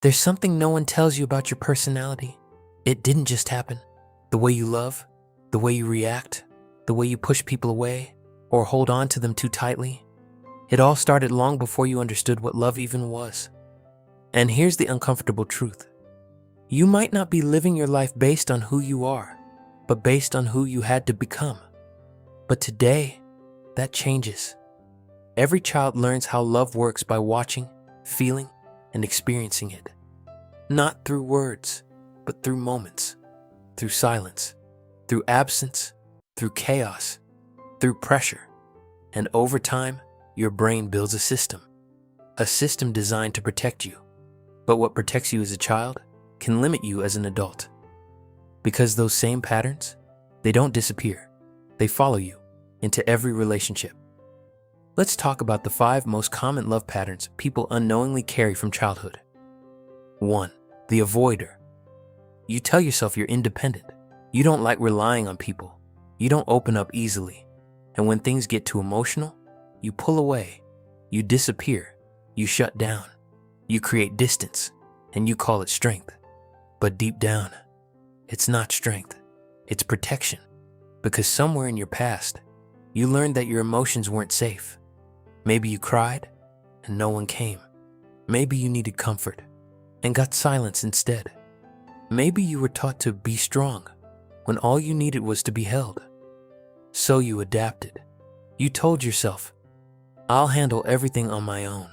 There's something no one tells you about your personality. It didn't just happen. The way you love, the way you react, the way you push people away or hold on to them too tightly. It all started long before you understood what love even was. And here's the uncomfortable truth. You might not be living your life based on who you are, but based on who you had to become. But today, that changes. Every child learns how love works by watching, feeling, and experiencing it. Not through words, but through moments, through silence, through absence, through chaos, through pressure. And over time, your brain builds a system designed to protect you. But what protects you as a child can limit you as an adult. Because those same patterns, they don't disappear. They follow you into every relationship. Let's talk about the 5 most common love patterns people unknowingly carry from childhood. 1. The avoider. You tell yourself you're independent. You don't like relying on people. You don't open up easily. And when things get too emotional, you pull away. You disappear. You shut down. You create distance, and you call it strength. But deep down, it's not strength. It's protection. Because somewhere in your past, you learned that your emotions weren't safe. Maybe you cried, and no one came. Maybe you needed comfort, and got silence instead. Maybe you were taught to be strong, when all you needed was to be held. So you adapted. You told yourself, I'll handle everything on my own.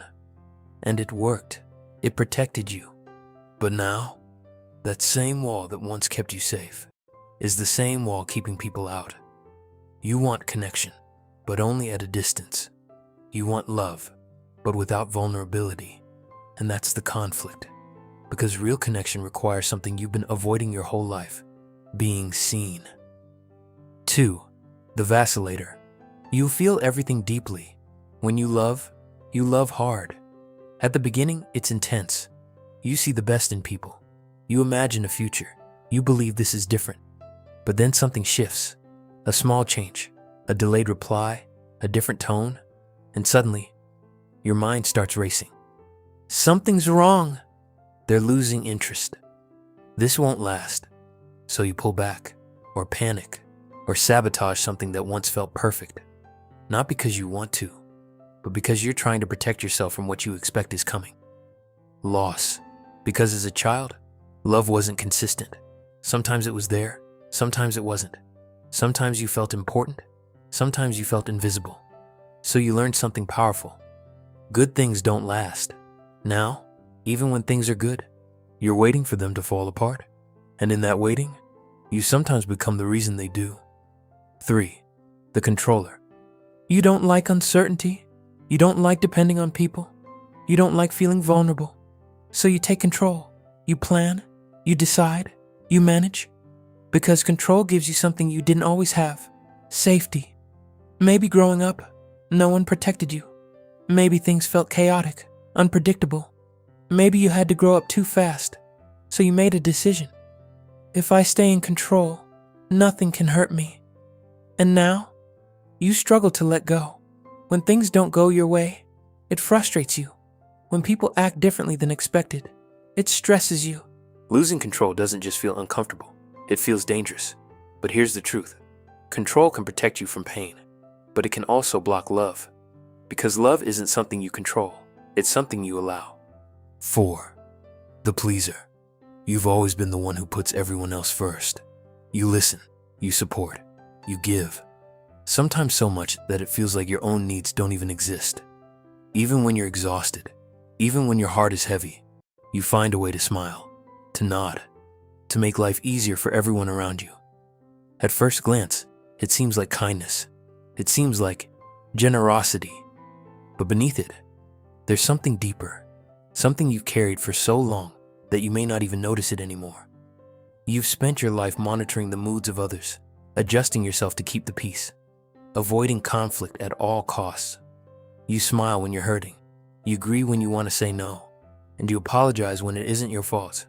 And it worked. It protected you. But now, that same wall that once kept you safe is the same wall keeping people out. You want connection, but only at a distance. You want love, but without vulnerability. And that's the conflict. Because real connection requires something you've been avoiding your whole life: being seen. 2. The vacillator. You feel everything deeply. When you love hard. At the beginning, it's intense. You see the best in people. You imagine a future. You believe this is different. But then something shifts. A small change, a delayed reply, a different tone, and suddenly, your mind starts racing. Something's wrong. They're losing interest. This won't last. So you pull back, or panic, or sabotage something that once felt perfect. Not because you want to, but because you're trying to protect yourself from what you expect is coming. Loss. Because as a child, love wasn't consistent. Sometimes it was there, sometimes it wasn't. Sometimes you felt important, sometimes you felt invisible. So you learned something powerful. Good things don't last. Now, even when things are good, you're waiting for them to fall apart. And in that waiting, you sometimes become the reason they do. 3. The controller. You don't like uncertainty. You don't like depending on people. You don't like feeling vulnerable. So you take control. You plan. You decide. You manage. Because control gives you something you didn't always have: safety. Maybe growing up, no one protected you. Maybe things felt chaotic, unpredictable. Maybe you had to grow up too fast. So you made a decision. If I stay in control, nothing can hurt me. And now, you struggle to let go. When things don't go your way, it frustrates you. When people act differently than expected, it stresses you. Losing control doesn't just feel uncomfortable, it feels dangerous. But here's the truth. Control can protect you from pain, but it can also block love. Because love isn't something you control, it's something you allow. 4. The pleaser. You've always been the one who puts everyone else first. You listen, you support, you give. Sometimes so much that it feels like your own needs don't even exist. Even when you're exhausted, even when your heart is heavy, you find a way to smile, to nod, to make life easier for everyone around you. At first glance, it seems like kindness. It seems like generosity. But beneath it, there's something deeper, something you've carried for so long that you may not even notice it anymore. You've spent your life monitoring the moods of others, adjusting yourself to keep the peace, avoiding conflict at all costs. You smile when you're hurting. You agree when you want to say no. And you apologize when it isn't your fault.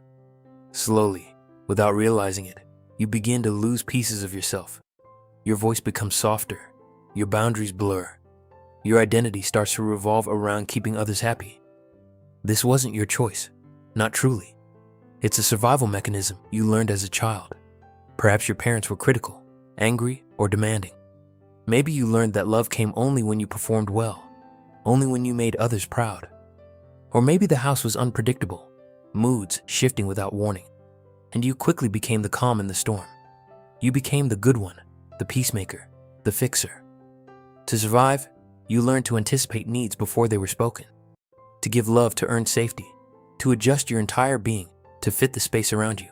Slowly, without realizing it, you begin to lose pieces of yourself. Your voice becomes softer. Your boundaries blur. Your identity starts to revolve around keeping others happy. This wasn't your choice. Not truly. It's a survival mechanism you learned as a child. Perhaps your parents were critical, angry, or demanding. Maybe you learned that love came only when you performed well, only when you made others proud. Or maybe the house was unpredictable, moods shifting without warning, and you quickly became the calm in the storm. You became the good one, the peacemaker, the fixer. To survive, you learned to anticipate needs before they were spoken, to give love to earn safety, to adjust your entire being to fit the space around you.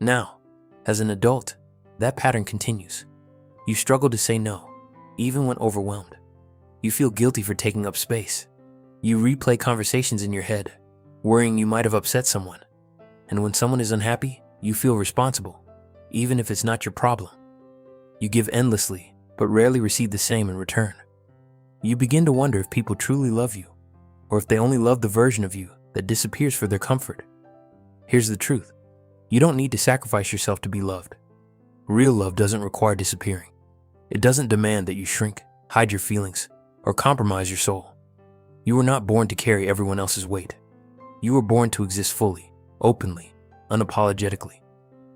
Now, as an adult, that pattern continues. You struggle to say no, even when overwhelmed. You feel guilty for taking up space. You replay conversations in your head, worrying you might have upset someone. And when someone is unhappy, you feel responsible, even if it's not your problem. You give endlessly, but rarely receive the same in return. You begin to wonder if people truly love you, or if they only love the version of you that disappears for their comfort. Here's the truth. You don't need to sacrifice yourself to be loved. Real love doesn't require disappearing. It doesn't demand that you shrink, hide your feelings, or compromise your soul. You were not born to carry everyone else's weight. You were born to exist fully, openly, unapologetically.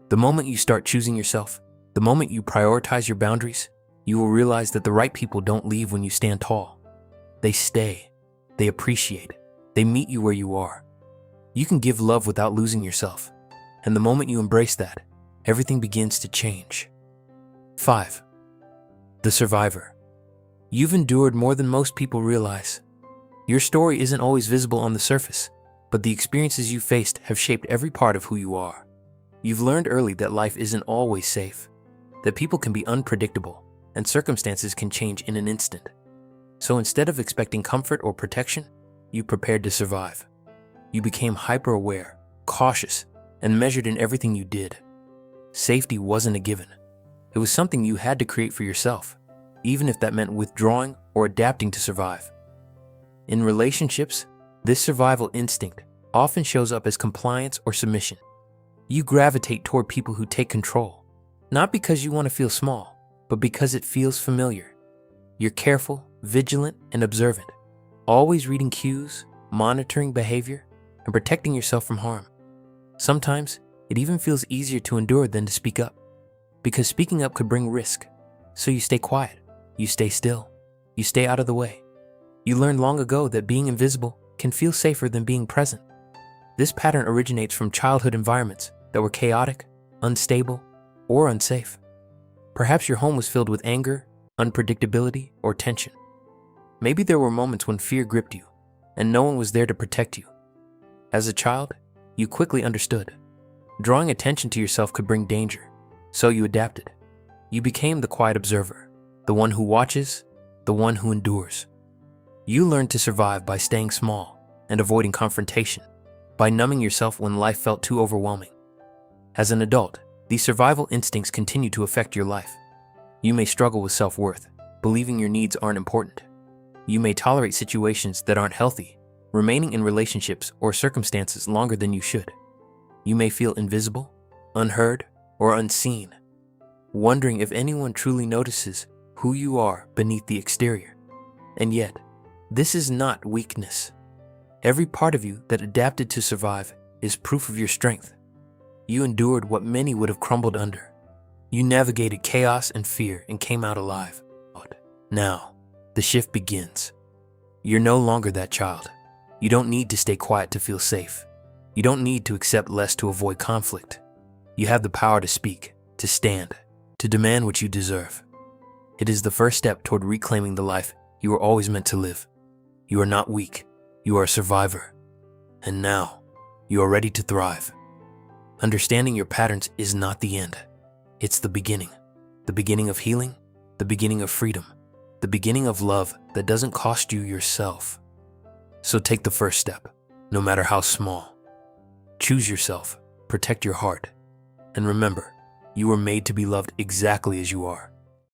The moment you start choosing yourself, the moment you prioritize your boundaries, you will realize that the right people don't leave when you stand tall. They stay, they appreciate, they meet you where you are. You can give love without losing yourself, and the moment you embrace that, everything begins to change. 5. The survivor. You've endured more than most people realize. Your story isn't always visible on the surface, but the experiences you faced have shaped every part of who you are. You've learned early that life isn't always safe, that people can be unpredictable, and circumstances can change in an instant. So instead of expecting comfort or protection, you prepared to survive. You became hyper-aware, cautious, and measured in everything you did. Safety wasn't a given. It was something you had to create for yourself, even if that meant withdrawing or adapting to survive. In relationships, this survival instinct often shows up as compliance or submission. You gravitate toward people who take control, not because you want to feel small, but because it feels familiar. You're careful, vigilant, and observant, always reading cues, monitoring behavior, and protecting yourself from harm. Sometimes, it even feels easier to endure than to speak up, because speaking up could bring risk. So you stay quiet, you stay still, you stay out of the way. You learned long ago that being invisible can feel safer than being present. This pattern originates from childhood environments that were chaotic, unstable, or unsafe. Perhaps your home was filled with anger, unpredictability, or tension. Maybe there were moments when fear gripped you, and no one was there to protect you. As a child, you quickly understood. Drawing attention to yourself could bring danger, so you adapted. You became the quiet observer, the one who watches, the one who endures. You learned to survive by staying small and avoiding confrontation, by numbing yourself when life felt too overwhelming. As an adult, these survival instincts continue to affect your life. You may struggle with self-worth, believing your needs aren't important. You may tolerate situations that aren't healthy, remaining in relationships or circumstances longer than you should. You may feel invisible, unheard, or unseen, wondering if anyone truly notices who you are beneath the exterior. And yet, this is not weakness. Every part of you that adapted to survive is proof of your strength. You endured what many would have crumbled under. You navigated chaos and fear and came out alive. Now, the shift begins. You're no longer that child. You don't need to stay quiet to feel safe. You don't need to accept less to avoid conflict. You have the power to speak, to stand, to demand what you deserve. It is the first step toward reclaiming the life you were always meant to live. You are not weak. You are a survivor. And now, you are ready to thrive. Understanding your patterns is not the end. It's the beginning of healing, the beginning of freedom, the beginning of love that doesn't cost you yourself. So take the first step, no matter how small. Choose yourself, protect your heart, and remember, you were made to be loved exactly as you are.